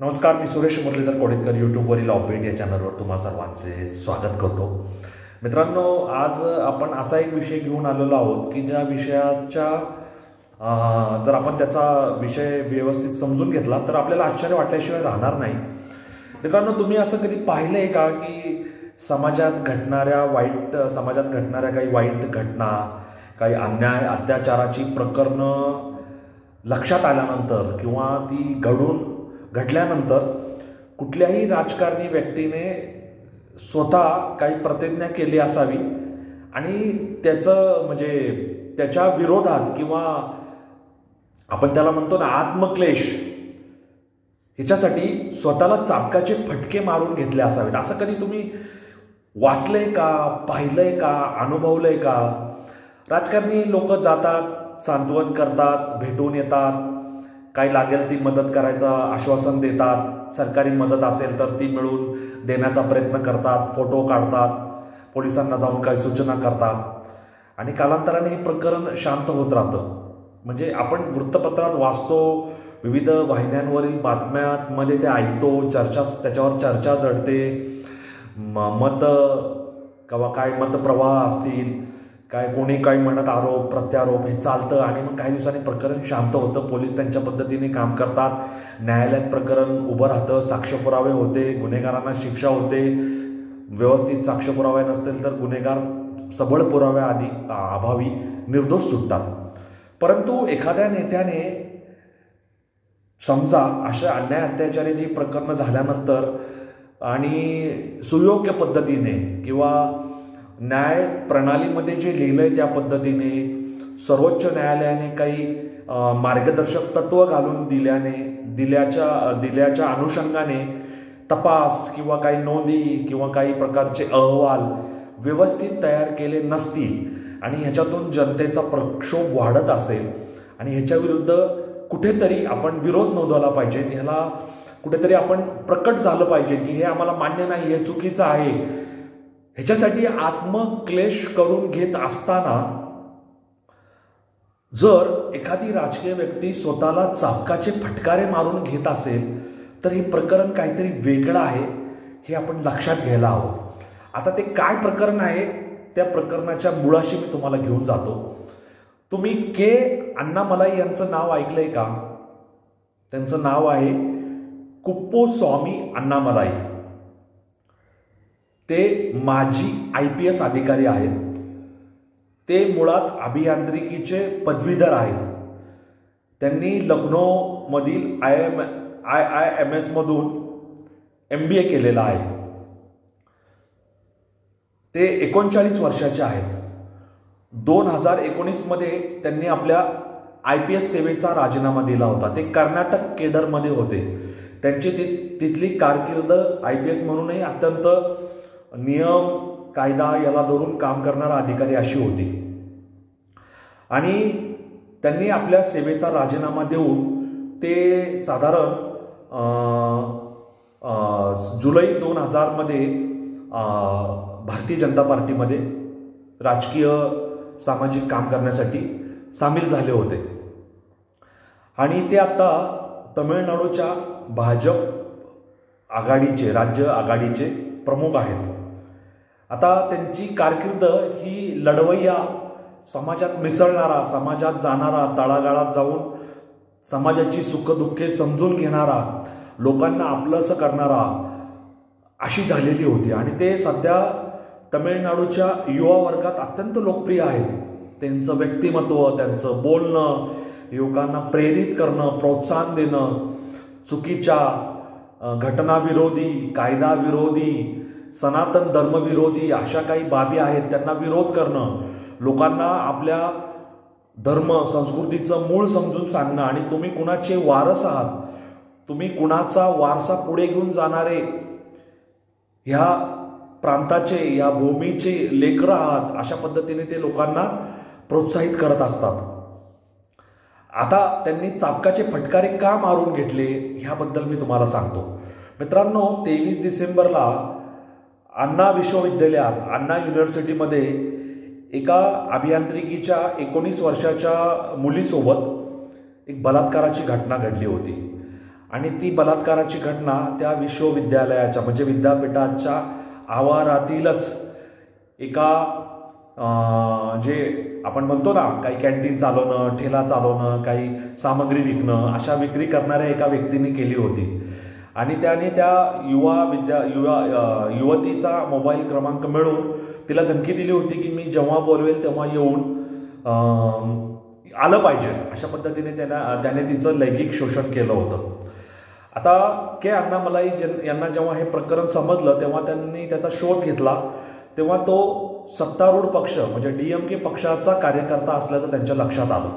नमस्कार, मी सुरेश मुरलीधर कोडेकर यूट्यूबवरील ऑफबीट या चॅनलवर तुम्हा सर्वांचे स्वागत करतो. मित्रांनो, आज आपण असा एक विषय घेऊन आलेलो आहोत की ज्या विषयाच्या जर आपण त्याचा विषय व्यवस्थित समजून घेतला तर आपल्याला आश्चर्य वाटल्याशिवाय राहणार नाही. मित्रांनो, तुम्ही असं कधी पाहिलंय का की समाजात घडणाऱ्या काही वाईट घटना, काही अन्याय अत्याचाराची प्रकरणं लक्षात आल्यानंतर किंवा ती घडल्यानंतर कुठल्याही राजकारणी व्यक्तीने स्वतः काही प्रतिज्ञा केली असावी आणि त्याच्या विरोधात किंवा आपण त्याला म्हणतो ना आत्मक्लेश, ह्याच्यासाठी स्वतःला चाबकाचे फटके मारून घेतले असावेत. असं कधी तुम्ही वाचलंय का, पाहिलंय का, अनुभवलंय का? राजकारणी लोक जातात, सांत्वन करतात, भेटून येतात, काय लागेल ती मदत करायचं आश्वासन देतात, सरकारी मदत असेल तर ती मिळवून देण्याचा प्रयत्न करतात, फोटो काढतात, पोलिसांना जाऊन काही सूचना करतात आणि कालांतराने हे प्रकरण शांत होत राहतं. म्हणजे आपण वृत्तपत्रात वाचतो, विविध वाहिन्यांवरील बातम्यांमध्ये ते ऐकतो, त्याच्यावर चर्चा जडते, मत किंवा काय मतप्रवाह असतील, काय कोणी काही म्हणत आरोप प्रत्यारोप हे चालतं आणि मग काही दिवसांनी प्रकरण शांत होतं. पोलीस त्यांच्या पद्धतीने काम करतात, न्यायालयात प्रकरण उभं राहतं, साक्षपुरावे होते, गुन्हेगारांना शिक्षा होते. व्यवस्थित साक्षपुरावे नसतील तर गुन्हेगार सबळ पुराव्या अभावी निर्दोष सुटतात. परंतु एखाद्या नेत्याने समजा अशा अन्याय अत्याचाराची प्रकरणं झाल्यानंतर आणि सुयोग्य पद्धतीने किंवा न्याय प्रणालीमध्ये जे लिहिलंय त्या पद्धतीने सर्वोच्च न्यायालयाने काही मार्गदर्शक तत्व घालून दिल्याच्या अनुषंगाने तपास किंवा काही नोंदी किंवा काही प्रकारचे अहवाल व्यवस्थित तयार केले नसतील आणि ह्याच्यातून जनतेचा प्रक्षोभ वाढत असेल आणि ह्याच्या विरुद्ध कुठेतरी आपण विरोध नोंदवला पाहिजे, ह्याला कुठेतरी आपण प्रकट झालं पाहिजे की हे आम्हाला मान्य नाही, हे चुकीचं आहे. ह्याच्यासाठी आत्मक्लेश करून घेत असताना जर एखादी राजकीय व्यक्ती स्वतःला चाबकाचे फटकारे मारून घेत असेल तर हे प्रकरण काहीतरी वेगळं आहे, हे आपण लक्षात घ्यायला हवं. आता ते काय प्रकरण आहे त्या प्रकरणाच्या मुळाशी मी तुम्हाला घेऊन जातो. तुम्ही के अण्णामलाई यांचं नाव ऐकलंय का? त्यांचं नाव आहे कुप्पूस्वामी अण्णामलाई. ते माजी IPS अधिकारी आहेत. ते मुळात अभियांत्रिकीचे पदवीधर आहेत. त्यांनी लखनौमधील IIMS मधून MBA केलेला आहे. ते 39 वर्षाचे आहेत. 2019 मध्ये त्यांनी आपल्या IPS सेवेचा राजीनामा दिला होता. ते कर्नाटक केडरमध्ये होते. त्यांची तिथली कारकीर्द IPS म्हणूनही अत्यंत नियम कायदा याला धरून काम करणारा अधिकारी अशी होती आणि त्यांनी आपल्या सेवेचा राजीनामा देऊन ते साधारण जुलै 2000 मध्ये भारतीय जनता पार्टीमध्ये राजकीय सामाजिक काम करण्यासाठी सामील झाले होते आणि ते आता तमिळनाडूच्या भाजप आघाडीचे राज्य आघाडीचे प्रमुख आहेत. आता त्यांची कारकीर्द ही लढवय्या, समाजात मिसळणारा, समाजात जाणारा, तळागाळात जाऊन समाजाची सुखदुःखे समजून घेणारा, लोकांना आपलंसं करणारा अशी झालेली होती आणि ते सध्या तमिळनाडूच्या युवा वर्गात अत्यंत लोकप्रिय आहेत. त्यांचं व्यक्तिमत्व, त्यांचं बोलणं, युवकांना प्रेरित करणं, प्रोत्साहन देणं, चुकीच्या घटनाविरोधी, कायदाविरोधी, सनातन धर्मविरोधी अशा काही बाबी आहेत त्यांना विरोध करणं, लोकांना आपल्या धर्म संस्कृतीचं मूळ समजून सांगणं आणि तुम्ही कुणाचे वारस आहात, तुम्ही कुणाचा वारसा पुढे घेऊन जाणारे ह्या प्रांताचे, या भूमीचे लेकरं आहात, अशा पद्धतीने ते लोकांना प्रोत्साहित करत असतात. आता त्यांनी चाबकाचे फटकारे का मारून घेतले ह्याबद्दल मी तुम्हाला सांगतो. मित्रांनो, 23 डिसेंबरला अण्णा विश्वविद्यालयात, अण्णा युनिव्हर्सिटीमध्ये एका अभियांत्रिकीच्या 19 वर्षाच्या मुलीसोबत एक बलात्काराची घटना घडली होती आणि ती बलात्काराची घटना त्या विश्वविद्यालयाच्या म्हणजे विद्यापीठाच्या आवारातीलच एका जे आपण म्हणतो ना, काही कॅन्टीन चालवणं, ठेला चालवणं, काही सामग्री विकणं, अशा विक्री करणाऱ्या एका व्यक्तीने केली होती. आणि त्याने त्या युवतीचा मोबाईल क्रमांक मिळवून तिला धमकी दिली होती की मी जेव्हा बोलवेल तेव्हा येऊन आलं पाहिजे, अशा पद्धतीने त्याने तिचं लैंगिक शोषण केलं होतं. आता के अण्णामलाई यांना जेव्हा हे प्रकरण समजलं तेव्हा त्यांनी त्याचा शोध घेतला. तेव्हा तो सत्तारूढ पक्ष म्हणजे DMK पक्षाचा कार्यकर्ता असल्याचं त्यांच्या लक्षात आलं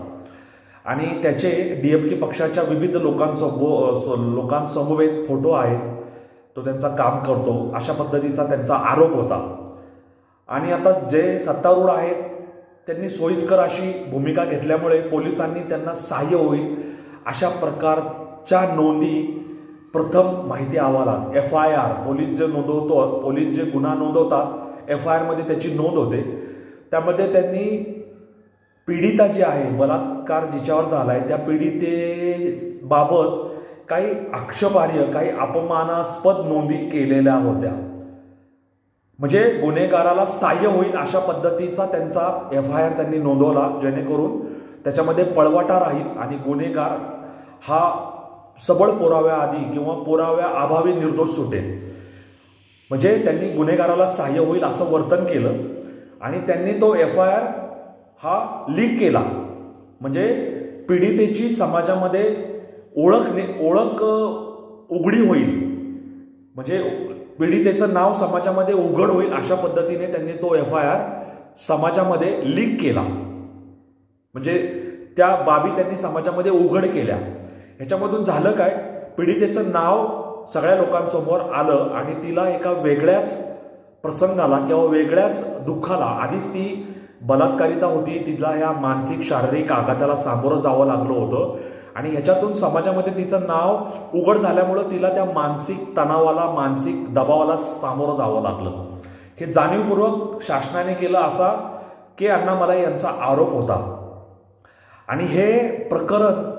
आणि त्याचे DMK पक्षाच्या विविध लोकांसमवेत फोटो आहेत, तो त्यांचा काम करतो अशा पद्धतीचा त्यांचा आरोप होता. आणि आता जे सत्तारूढ आहेत त्यांनी सोयीस्कर अशी भूमिका घेतल्यामुळे पोलिसांनी त्यांना सहाय्य होईल अशा प्रकारच्या नोंदी प्रथम माहिती अहवालात FIR पोलीस जे गुन्हा नोंदवतात FIR मध्ये त्याची नोंद होते. त्यामध्ये त्यांनी पीडिता जी आहे, बलात्कार जिच्यावर झालाय त्या पीडितेबाबत काही आक्षेपार्ह काही अपमानास्पद नोंदी केलेल्या होत्या. म्हणजे गुन्हेगाराला सहाय्य होईल अशा पद्धतीचा त्यांचा FIR त्यांनी नोंदवला, जेणेकरून त्याच्यामध्ये पळवाटा राहील आणि गुन्हेगार हा सबळ पुराव्याआधी किंवा पुराव्याअभावी निर्दोष सुटेल. म्हणजे त्यांनी गुन्हेगाराला सहाय्य होईल असं वर्तन केलं आणि त्यांनी तो FIR हा लीक केला. म्हणजे पीडितेची समाजामध्ये ओळख उघडी होईल, म्हणजे पीडितेचं नाव समाजामध्ये उघड होईल अशा पद्धतीने त्यांनी तो FIR समाजामध्ये लीक केला. म्हणजे त्या बाबी त्यांनी समाजामध्ये उघड केल्या. ह्याच्यामधून झालं काय, पीडितेचं नाव सगळ्या लोकांसमोर आलं आणि तिला एका वेगळ्याच प्रसंगाला किंवा वेगळ्याच दुःखाला, आधीच ती बलात्कारिता होती, तिला ह्या मानसिक शारीरिक आघाताला सामोरं जावं लागलं होतं आणि ह्याच्यातून समाजामध्ये तिचं नाव उघड झाल्यामुळं तिला त्या मानसिक तणावाला, मानसिक दबावाला सामोरं जावं लागलं. हे जाणीवपूर्वक शासनाने केलं असा के अण्णामलाई यांचा आरोप होता. आणि हे प्रकरण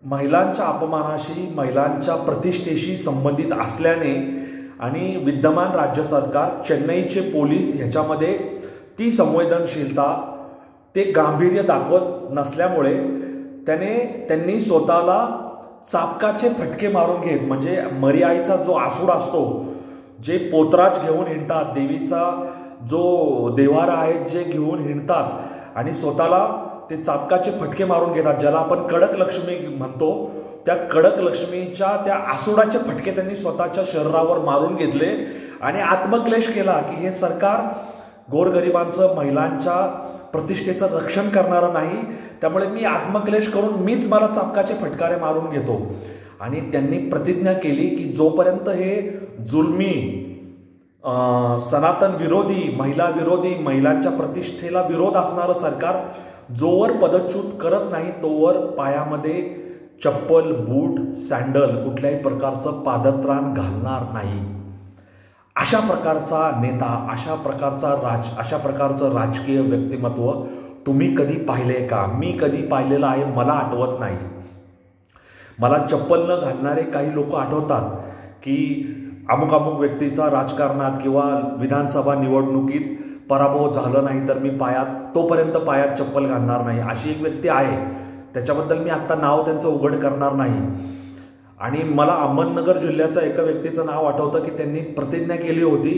महिलांच्या अपमानाशी, महिलांच्या प्रतिष्ठेशी संबंधित असल्याने आणि विद्यमान राज्य सरकार, चेन्नईचे पोलीस ह्याच्यामध्ये ती संवेदनशीलता, ते गांभीर्य दाखवत नसल्यामुळे त्यांनी स्वतःला चाबकाचे फटके मारून घेत, म्हणजे मरिआईचा जो आसूड असतो, जे पोतराज घेऊन हिंडतात, देवीचा जो देवारा आहे जे घेऊन हिंडतात आणि स्वतःला ते चाबकाचे फटके मारून घेतात, ज्याला आपण कडक लक्ष्मी म्हणतो, त्या कडक लक्ष्मीच्या त्या आसुडाचे फटके त्यांनी स्वतःच्या शरीरावर मारून घेतले आणि आत्मक्लेश केला की हे सरकार गोरगरिबांचं, महिलांच्या प्रतिष्ठेचं रक्षण करणारं नाही, त्यामुळे मी आत्मक्लेश करून मीच मला चाबकाचे फटकारे मारून घेतो. आणि त्यांनी प्रतिज्ञा केली की जोपर्यंत हे जुलमी, सनातन विरोधी, महिला विरोधी, महिलांच्या प्रतिष्ठेला विरोध असणारं सरकार जोवर पदच्युत करत नाही तोवर पायामध्ये चप्पल, बूट, सँडल, कुठल्याही प्रकारचं पादत्राण घालणार नाही. अशा प्रकारचा नेता, अशा प्रकारचं राजकीय व्यक्तिमत्व तुम्ही कधी पाहिले का? मी कधी पाहिलेलं आहे मला आठवत नाही. मला चप्पल न घालणारे काही लोक आठवतात की अमुक व्यक्तीचा राजकारणात किंवा विधानसभा निवडणुकीत पराभव झाला नाही तर मी तोपर्यंत पायात चप्पल घालणार नाही, अशी एक व्यक्ती आहे. त्याच्याबद्दल मी आत्ता नाव त्यांचं उघड करणार नाही. आणि मला अहमदनगर जिल्ह्याच्या एका व्यक्तीचं नाव आठवतं की त्यांनी प्रतिज्ञा केली होती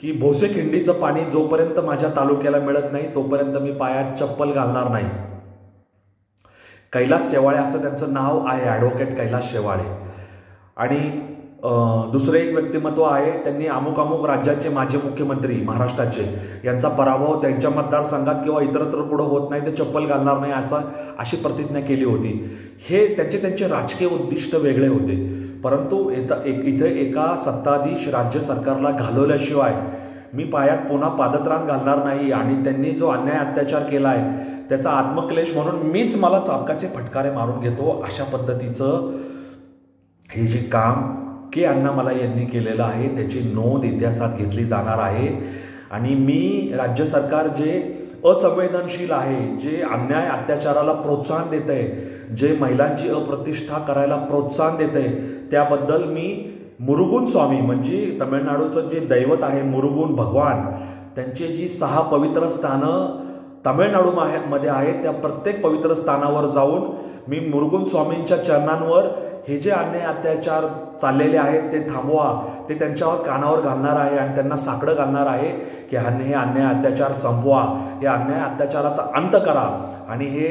की भोसे खिंडीचं पाणी जोपर्यंत माझ्या तालुक्याला मिळत नाही तोपर्यंत मी पायात चप्पल घालणार नाही. कैलास शेवाळे असं त्यांचं नाव आहे, ॲडव्होकेट कैलास शेवाळे. आणि दुसरे एक व्यक्तिमत्व आहे, त्यांनी अमुक राज्याचे माजी मुख्यमंत्री महाराष्ट्राचे यांचा पराभव त्यांच्या मतदारसंघात किंवा इतरत्र कुठं होत नाही ते चप्पल घालणार नाही अशी प्रतिज्ञा केली होती. हे त्यांचे राजकीय उद्दिष्ट वेगळे होते. परंतु इथे एका सत्ताधीश राज्य सरकारला घालवल्याशिवाय मी पायात पुन्हा पादत्राण घालणार नाही आणि त्यांनी जो अन्याय अत्याचार केला आहे त्याचा आत्मक्लेश म्हणून मीच मला चाबकाचे फटकारे मारून घेतो, अशा पद्धतीचं हे जे काम के अण्णामलाई यांनी केलेलं आहे त्याची नोंद इतिहासात घेतली जाणार आहे. आणि मी राज्य सरकार जे असंवेदनशील आहे, जे अन्याय अत्याचाराला प्रोत्साहन देत आहे, जे महिलांची अप्रतिष्ठा करायला प्रोत्साहन देते त्याबद्दल मी मुरुगन स्वामी म्हणजे तमिळनाडूचं जे दैवत आहे मुरुगन भगवान त्यांची जी 6 पवित्र स्थानं तमिळनाडूमध्ये आहेत त्या प्रत्येक पवित्र स्थानावर जाऊन मी मुरुगन स्वामींच्या चरणांवर हे जे अन्याय अत्याचार चाललेले आहेत ते थांबवा, ते त्यांच्यावर कानावर घालणार आहे आणि त्यांना साकडं घालणार आहे की हे अन्याय अत्याचार संपवा, हे अन्याय अत्याचाराचा अंत करा आणि हे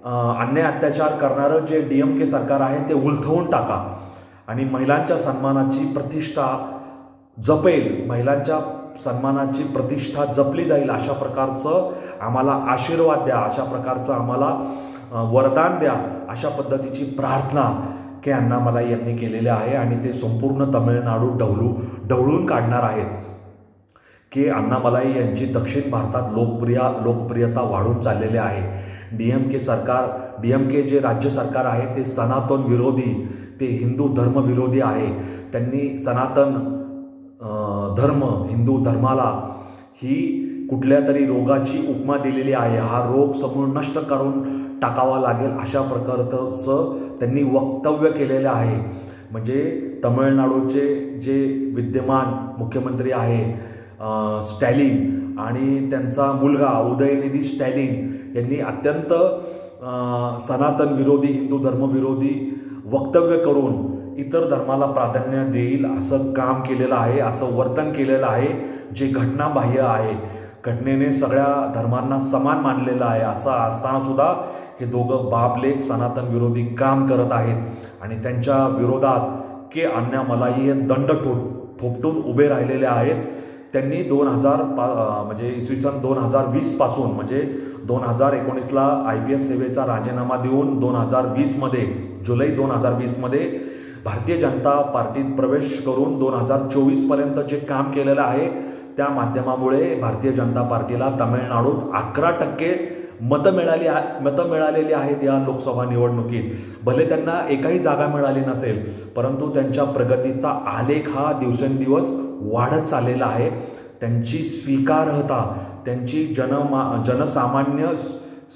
अन्याय अत्याचार करणारं जे DMK सरकार आहे ते उलथवून टाका आणि महिलांच्या सन्मानाची प्रतिष्ठा जपेल, महिलांच्या सन्मानाची प्रतिष्ठा जपली जाईल अशा प्रकारचं आम्हाला आशीर्वाद द्या, अशा प्रकारचं आम्हाला वरदान द्या, अशा पद्धतीची प्रार्थना के अण्णामलाई यांनी केलेली आहे आणि ते संपूर्ण तमिळनाडू ढवळून काढणार आहेत की अण्णामलाई यांची दक्षिण भारतात लोकप्रियता वाढून चाललेली आहे. DMK जे राज्य सरकार आहे ते सनातन विरोधी, ते हिंदू धर्म विरोधी आहे. त्यांनी सनातन धर्म, हिंदू धर्माला ही कुठल्या तरी रोगाची उपमा दिलेली आहे. हा रोग समूळ नष्ट करून टाकावा लागेल अशा प्रकारचं त्यांनी वक्तव्य केलेलं आहे. म्हणजे तमिळनाडूचे जे विद्यमान मुख्यमंत्री आहे स्टॅलिन आणि त्यांचा मुलगा उदयनिधी स्टॅलिन यांनी अत्यंत सनातन विरोधी, हिंदू धर्म विरोधी वक्तव्य करून इतर धर्माला प्राधान्य देईल असं काम केलेलं आहे, असं वर्तन केलेलं आहे जे घटनाबाह्य आहे. घटनेने सगळ्या धर्मांना समान मानलेलं आहे. असं असताना सुद्धा हे दोघं बाप लेक सनातन विरोधी काम करत आहेत आणि त्यांच्या विरोधात के अण्णामलाई हे दंड थोपटून उभे राहिलेले आहेत. त्यांनी म्हणजे इसवी सन 2020 पासून म्हणजे 2019ला IPS सेवेचा राजीनामा देऊन 2020मध्ये जुलै 2020मध्ये भारतीय जनता पार्टीत प्रवेश करून 2024 पर्यंत जे काम केलेलं आहे त्या माध्यमामुळे भारतीय जनता पार्टीला तमिळनाडूत 11% मतं मिळालेली आहेत या लोकसभा निवडणुकीत. भले त्यांना एकही जागा मिळाली नसेल परंतु त्यांच्या प्रगतीचा आलेख हा दिवसेंदिवस वाढत चाललेला आहे. त्यांची स्वीकार्यता, त्यांची जनसामान्य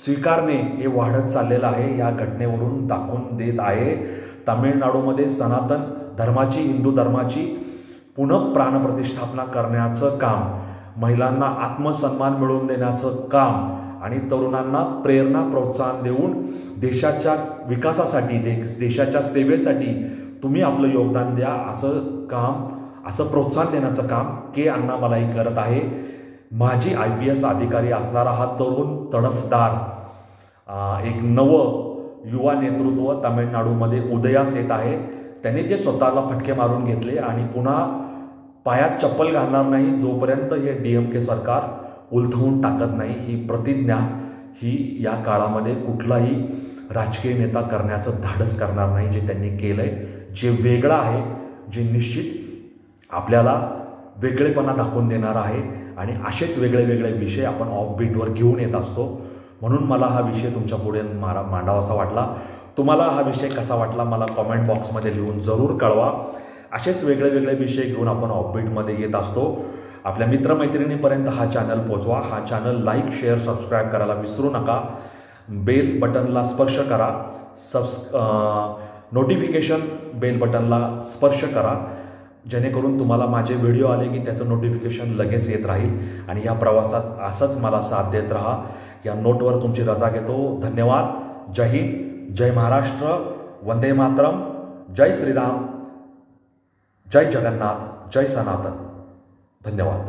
स्वीकारणे हे वाढत चाललेलं आहे. या घटनेवरून दाखवून देत आहे तमिळनाडूमध्ये सनातन धर्माची, हिंदू धर्माची पुनः प्राणप्रतिष्ठापना करण्याचं काम, महिलांना आत्मसन्मान मिळवून देण्याचं काम आणि तरुणांना प्रेरणा प्रोत्साहन देऊन देशाच्या विकासासाठी, देशाच्या सेवेसाठी तुम्ही आपलं योगदान द्या असं काम, असं प्रोत्साहन देण्याचं काम के अण्णामलाई करत आहे. माजी IPS अधिकारी असणारा हा तरुण तडफदार एक नवं युवा नेतृत्व तमिळनाडूमध्ये उदयास येत आहे. त्यांनी जे स्वतःला फटके मारून घेतले आणि पुन्हा पायात चप्पल घालणार नाही जोपर्यंत हे DMK सरकार उलथवून टाकत नाही, ही प्रतिज्ञा ही या काळामध्ये कुठलाही राजकीय नेता करण्याचं धाडस करणार नाही जे त्यांनी केलंय. जे वेगळं आहे, जे निश्चित आपल्याला वेगळेपणा दाखवून देणार आहे आणि असेच वेगळे विषय आपण ऑफबीटवर घेऊन येत असतो. म्हणून मला हा विषय तुमच्या पुढे मांडावासा वाटला. तुम्हाला हा विषय कसा वाटला मला कॉमेंट बॉक्समध्ये लिहून जरूर कळवा. असेच वेगळे विषय घेऊन आपण ऑफबीटमध्ये येत असतो. आपल्या मित्रमैत्रिणींपर्यंत हा चॅनल पोचवा. हा चॅनल लाईक, शेअर, सबस्क्राईब करायला विसरू नका. बेल बटनला स्पर्श करा. नोटिफिकेशन बेल बटनला स्पर्श करा जेणेकरून तुम्हाला माझे व्हिडिओ आले की त्याचं नोटिफिकेशन लगेच येत राहील. आणि या प्रवासात असंच मला साथ देत राहा. या नोटवर तुमची रजा घेतो. धन्यवाद. जय हिंद, जय महाराष्ट्र, वंदे मातरम, जय श्रीराम, जय जगन्नाथ, जय सनातन. धन्यवाद.